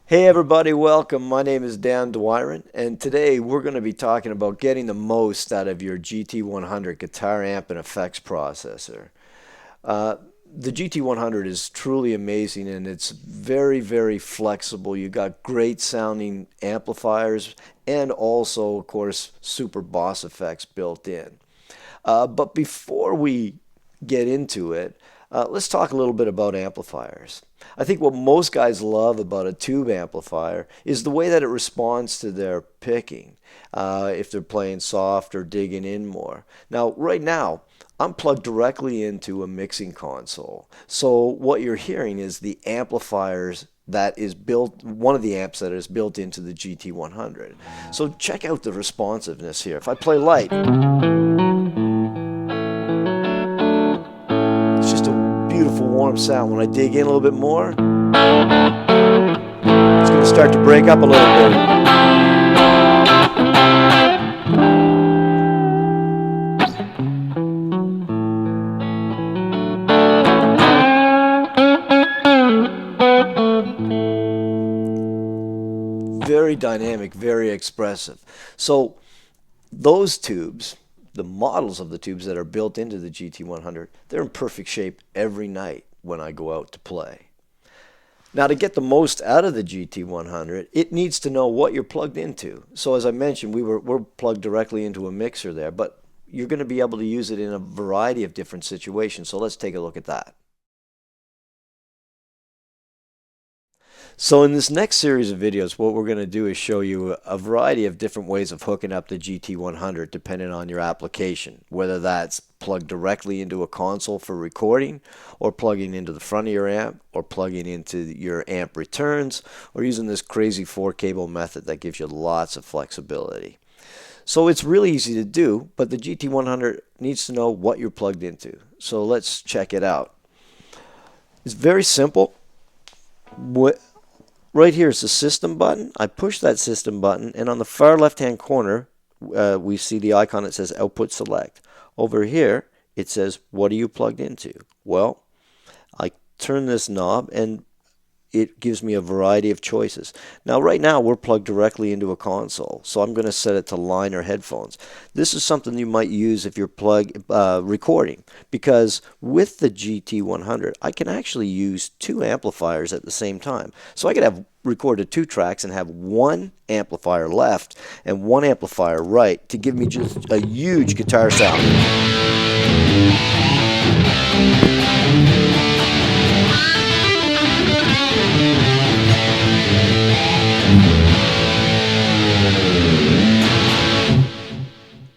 Hey everybody, welcome. My name is Doiron, and today we're going to be talking about getting the most out of your GT-100 guitar amp and effects processor. Uh, the GT-100 is truly amazing and it's very, very flexible. You got great sounding amplifiers and also, of course, super boss effects built in. But before we get into it, let's talk a little bit about amplifiers. I think what most guys love about a tube amplifier is the way that it responds to their picking, if they're playing soft or digging in more. Now, right now, I'm plugged directly into a mixing console. So what you're hearing is the amplifiers that is built, one of the amps that is built into the GT-100. So check out the responsiveness here. If I play light, it's just a beautiful warm sound. When I dig in a little bit more, it's going to start to break up a little bit. Very dynamic, very expressive. So those tubes, the models of the tubes that are built into the GT-100, they're in perfect shape every night when I go out to play. Now, to get the most out of the GT-100, it needs to know what you're plugged into. So as I mentioned, we're plugged directly into a mixer there, but you're going to be able to use it in a variety of different situations. So let's take a look at that. So in this next series of videos, what we're going to do is show you a variety of different ways of hooking up the GT-100 depending on your application, whether that's plugged directly into a console for recording, or plugging into the front of your amp, or plugging into your amp returns, or using this crazy 4-cable method that gives you lots of flexibility. So it's really easy to do, but the GT-100 needs to know what you're plugged into. So let's check it out. It's very simple. Right here is the system button. I push that system button, and on the far left-hand corner, we see the icon that says Output Select. Over here, it says, what are you plugged into? Well, I turn this knob, and it gives me a variety of choices. Now, right now, we're plugged directly into a console, so I'm going to set it to line or headphones. This is something you might use if you're recording, because with the GT-100, I can actually use two amplifiers at the same time. So I could have recorded two tracks and have one amplifier left and one amplifier right to give me just a huge guitar sound.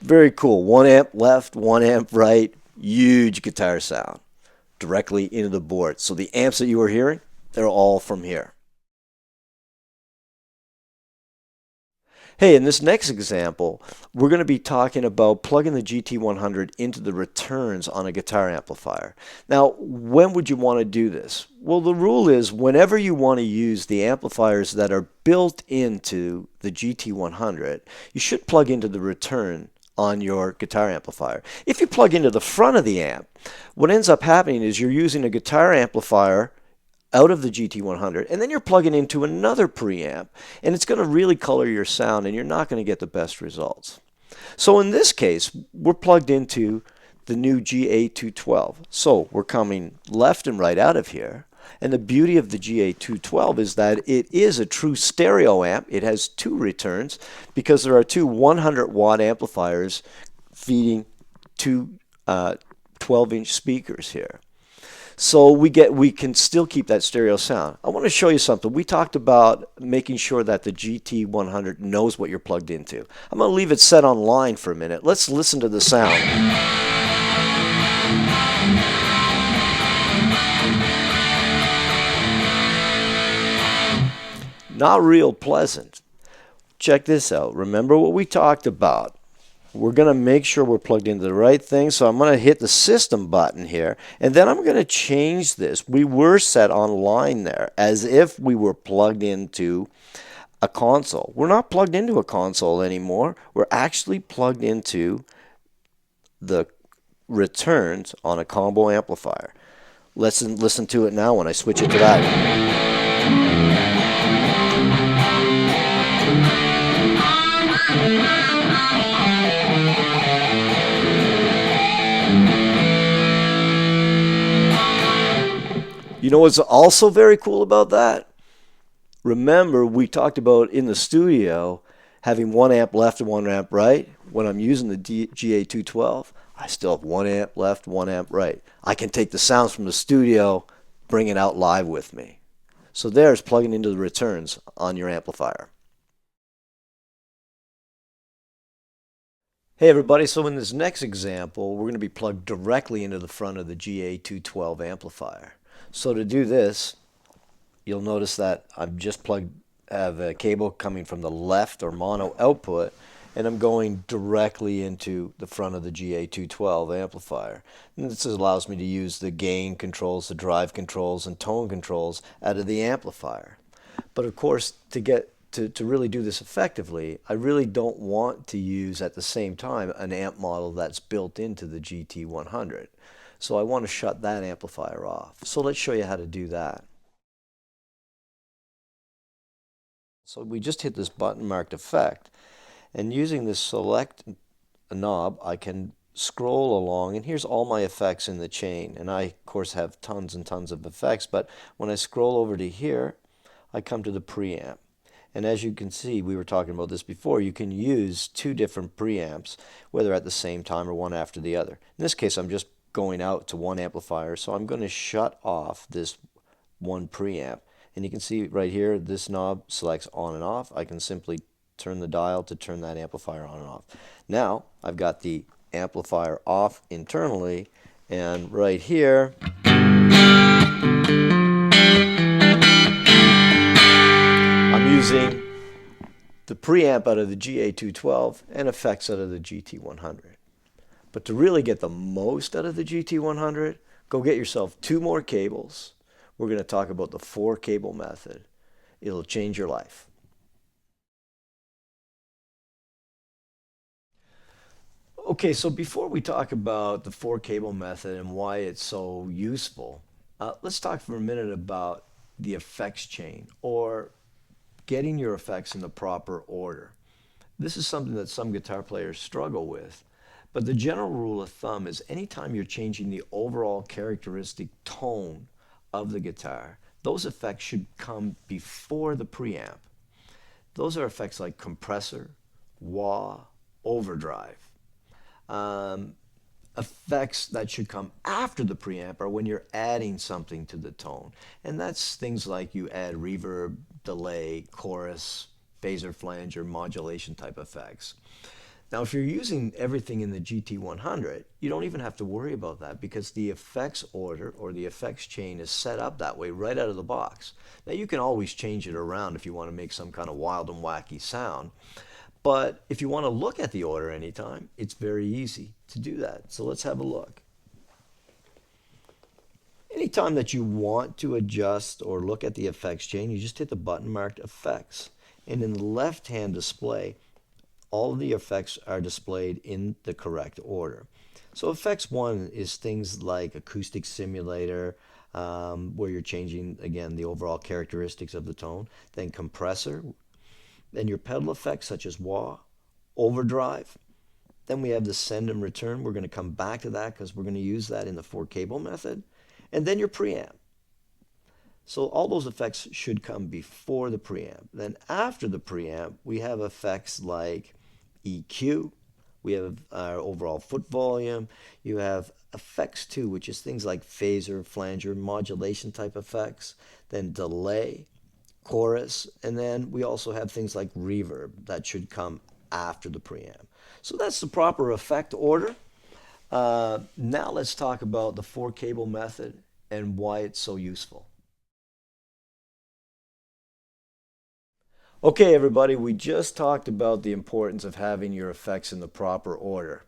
Very cool. One amp left, one amp right, huge guitar sound directly into the board. So the amps that you are hearing, they're all from here. Hey, in this next example, we're going to be talking about plugging the GT-100 into the returns on a guitar amplifier. Now, when would you want to do this? Well, the rule is whenever you want to use the amplifiers that are built into the GT-100, you should plug into the return on your guitar amplifier. If you plug into the front of the amp, what ends up happening is you're using a guitar amplifier out of the GT-100, and then you're plugging into another preamp, and it's going to really color your sound, and you're not going to get the best results. So in this case, we're plugged into the new GA212. So we're coming left and right out of here. And the beauty of the GA212 is that it is a true stereo amp. It has two returns because there are two 100-watt amplifiers feeding two 12-inch speakers here. So we can still keep that stereo sound. I want to show you something. We talked about making sure that the GT-100 knows what you're plugged into. I'm going to leave it set on line for a minute. Let's listen to the sound. Not real pleasant. Check this out. Remember what we talked about. We're going to make sure we're plugged into the right thing. So I'm going to hit the system button here. And then I'm going to change this. We were set on line there as if we were plugged into a console. We're not plugged into a console anymore. We're actually plugged into the returns on a combo amplifier. Listen to it now when I switch it to that. You know what's also very cool about that? Remember, we talked about in the studio having one amp left and one amp right. When I'm using the GA212, I still have one amp left, one amp right. I can take the sounds from the studio, bring it out live with me. So there's plugging into the returns on your amplifier. Hey everybody, so in this next example, we're going to be plugged directly into the front of the GA212 amplifier. So to do this, you'll notice that I'm just have a cable coming from the left or mono output, and I'm going directly into the front of the GA212 amplifier. And this allows me to use the gain controls, the drive controls, and tone controls out of the amplifier. But of course, to really do this effectively, I really don't want to use at the same time an amp model that's built into the GT-100. So I want to shut that amplifier off. So let's show you how to do that. So we just hit this button marked effect, and using this select knob I can scroll along, and here's all my effects in the chain, and I of course have tons and tons of effects, but when I scroll over to here I come to the preamp. And as you can see, we were talking about this before, you can use two different preamps, whether at the same time or one after the other. In this case, I'm just going out to one amplifier, so I'm going to shut off this one preamp. And you can see right here, this knob selects on and off. I can simply turn the dial to turn that amplifier on and off. Now, I've got the amplifier off internally, and right here, using the preamp out of the GA212 and effects out of the GT-100. But to really get the most out of the GT-100, go get yourself two more cables. We're going to talk about the 4-cable method. It'll change your life. Okay, so before we talk about the 4-cable method and why it's so useful, let's talk for a minute about the effects chain, or getting your effects in the proper order. This is something that some guitar players struggle with, but the general rule of thumb is anytime you're changing the overall characteristic tone of the guitar, those effects should come before the preamp. Those are effects like compressor, wah, overdrive. Effects that should come after the preamp are when you're adding something to the tone. And that's things like you add reverb, delay, chorus, phaser, flanger, modulation type effects. Now, if you're using everything in the GT-100, you don't even have to worry about that because the effects order or the effects chain is set up that way right out of the box. Now, you can always change it around if you want to make some kind of wild and wacky sound. But if you want to look at the order anytime, it's very easy to do that. So let's have a look. Anytime that you want to adjust or look at the effects chain, you just hit the button marked effects. And in the left-hand display, all of the effects are displayed in the correct order. So effects 1 is things like acoustic simulator, where you're changing, again, the overall characteristics of the tone. Then compressor. Then your pedal effects such as wah, overdrive. Then we have the send and return. We're going to come back to that because we're going to use that in the 4-cable method. And then your preamp. So all those effects should come before the preamp. Then after the preamp, we have effects like EQ. We have our overall foot volume. You have effects 2, which is things like phaser, flanger, modulation type effects. Then delay, chorus, and then we also have things like reverb that should come after the preamp. So that's the proper effect order. Now let's talk about the 4-cable method and why it's so useful. Okay, everybody, we just talked about the importance of having your effects in the proper order.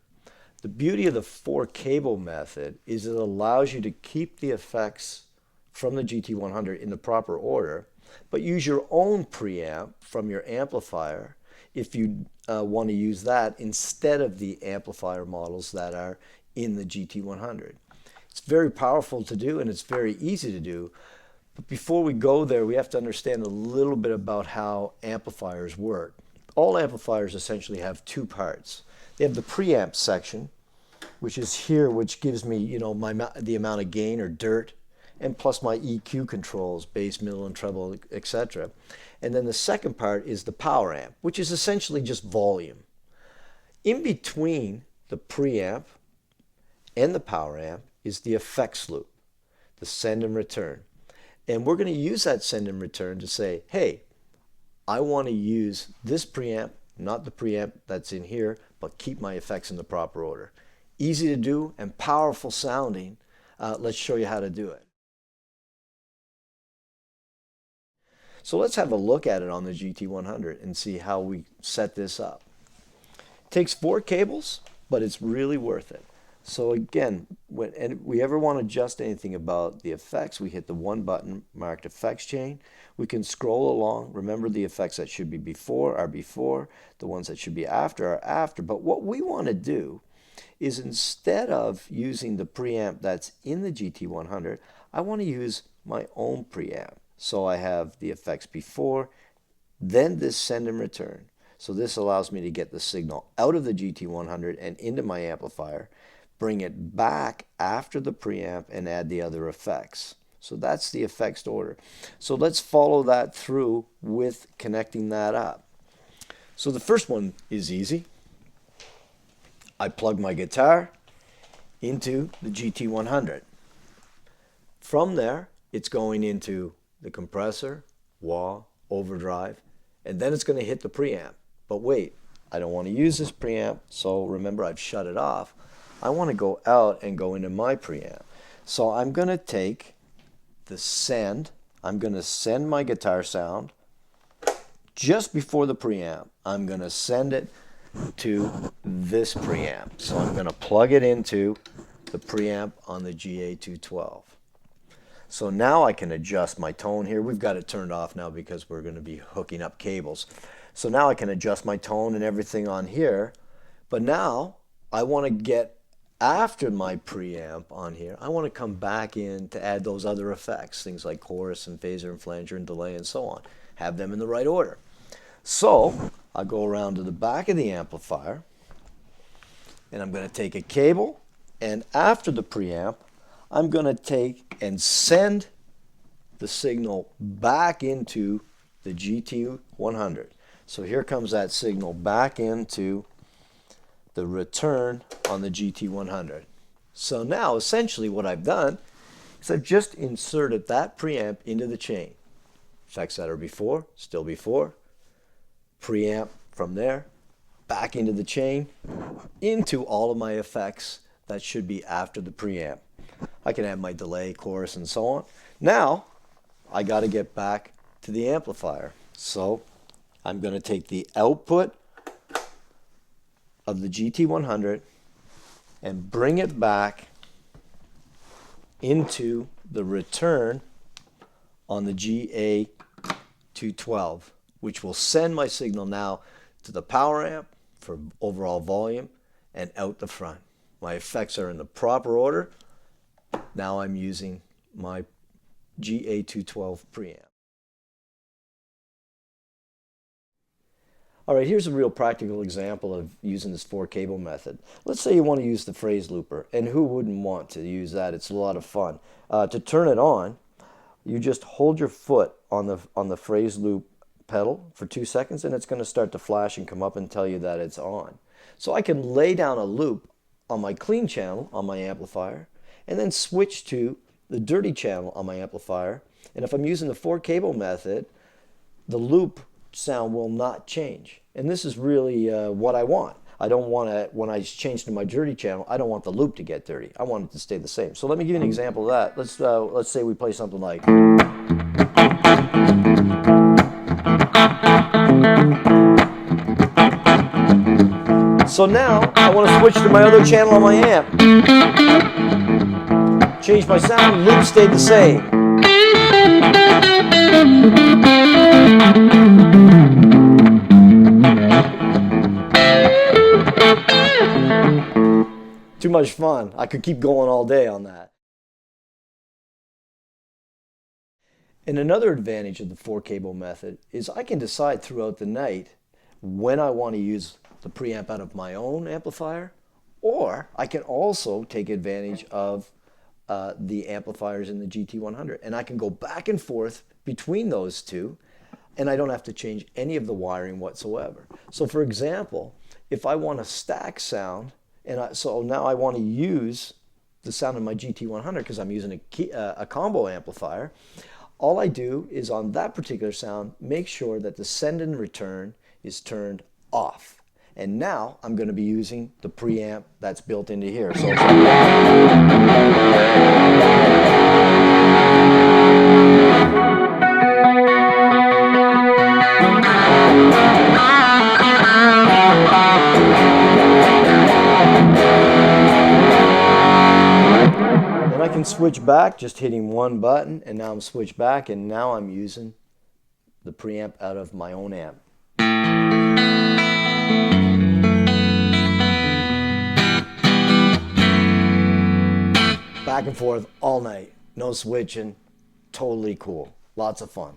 The beauty of the 4-cable method is it allows you to keep the effects from the GT-100 in the proper order, but use your own preamp from your amplifier if you want to use that instead of the amplifier models that are in the GT-100. It's very powerful to do and it's very easy to do. But before we go there, we have to understand a little bit about how amplifiers work. all amplifiers essentially have two parts. They have the preamp section, which is here, which gives me, the amount of gain or dirt, and plus my EQ controls, bass, middle, and treble, etc. And then the second part is the power amp, which is essentially just volume. In between the preamp and the power amp is the effects loop, the send and return. And we're going to use that send and return to say, hey, I want to use this preamp, not the preamp that's in here, but keep my effects in the proper order. Easy to do and powerful sounding. Let's show you how to do it. So let's have a look at it on the GT-100 and see how we set this up. It takes 4 cables, but it's really worth it. So again, when we ever want to adjust anything about the effects, we hit the one button marked effects chain. We can scroll along. Remember, the effects that should be before are before, the ones that should be after are after. But what we want to do is, instead of using the preamp that's in the GT-100, I want to use my own preamp. So I have the effects before, then this send and return. So this allows me to get the signal out of the GT-100 and into my amplifier, bring it back after the preamp, and add the other effects. So that's the effects order. So let's follow that through with connecting that up. So the first one is easy. I plug my guitar into the GT-100. From there, it's going into the compressor, wah, overdrive, and then it's going to hit the preamp. But wait, I don't want to use this preamp, so remember, I've shut it off. I want to go out and go into my preamp. So I'm going to take the send. I'm going to send my guitar sound just before the preamp. I'm going to send it to this preamp. So I'm going to plug it into the preamp on the GA212. So now I can adjust my tone here. We've got it turned off now because we're going to be hooking up cables. So now I can adjust my tone and everything on here. But now I want to get, after my preamp on here, I want to come back in to add those other effects, things like chorus and phaser and flanger and delay and so on. Have them in the right order. So I'll go around to the back of the amplifier, and I'm going to take a cable, and after the preamp, I'm going to take and send the signal back into the GT-100. So here comes that signal back into the return on the GT-100. So now essentially what I've done is I've just inserted that preamp into the chain. Effects that are before, still before, preamp from there, back into the chain, into all of my effects that should be after the preamp. I can add my delay, chorus, and so on. Now, I got to get back to the amplifier. So I'm going to take the output of the GT-100 and bring it back into the return on the GA212, which will send my signal now to the power amp for overall volume and out the front. My effects are in the proper order. Now I'm using my GA212 preamp. All right, here's a real practical example of using this 4-cable method. Let's say you want to use the phrase looper, and who wouldn't want to use that? It's a lot of fun. To turn it on, you just hold your foot on the phrase loop pedal for 2 seconds, and it's going to start to flash and come up and tell you that it's on. So I can lay down a loop on my clean channel on my amplifier, and then switch to the dirty channel on my amplifier. And if I'm using the 4-cable method, the loop sound will not change. And this is really what I want. I don't want to, when I change to my dirty channel, I don't want the loop to get dirty. I want it to stay the same. So let me give you an example of that. Let's say we play something like. So now I want to switch to my other channel on my amp. Change my sound, loop stayed the same. Too much fun. I could keep going all day on that. And another advantage of the 4-cable method is I can decide throughout the night when I want to use the preamp out of my own amplifier, or I can also take advantage of the amplifiers in the GT-100. And I can go back and forth between those two, and I don't have to change any of the wiring whatsoever. So for example, if I want a stack sound, so now I want to use the sound of my GT-100 because I'm using a combo amplifier, all I do is on that particular sound, make sure that the send and return is turned off. And now I'm going to be using the preamp that's built into here. So then I can switch back just hitting one button, and now I'm switched back, and now I'm using the preamp out of my own amp. Back and forth all night, no switching, totally cool, lots of fun.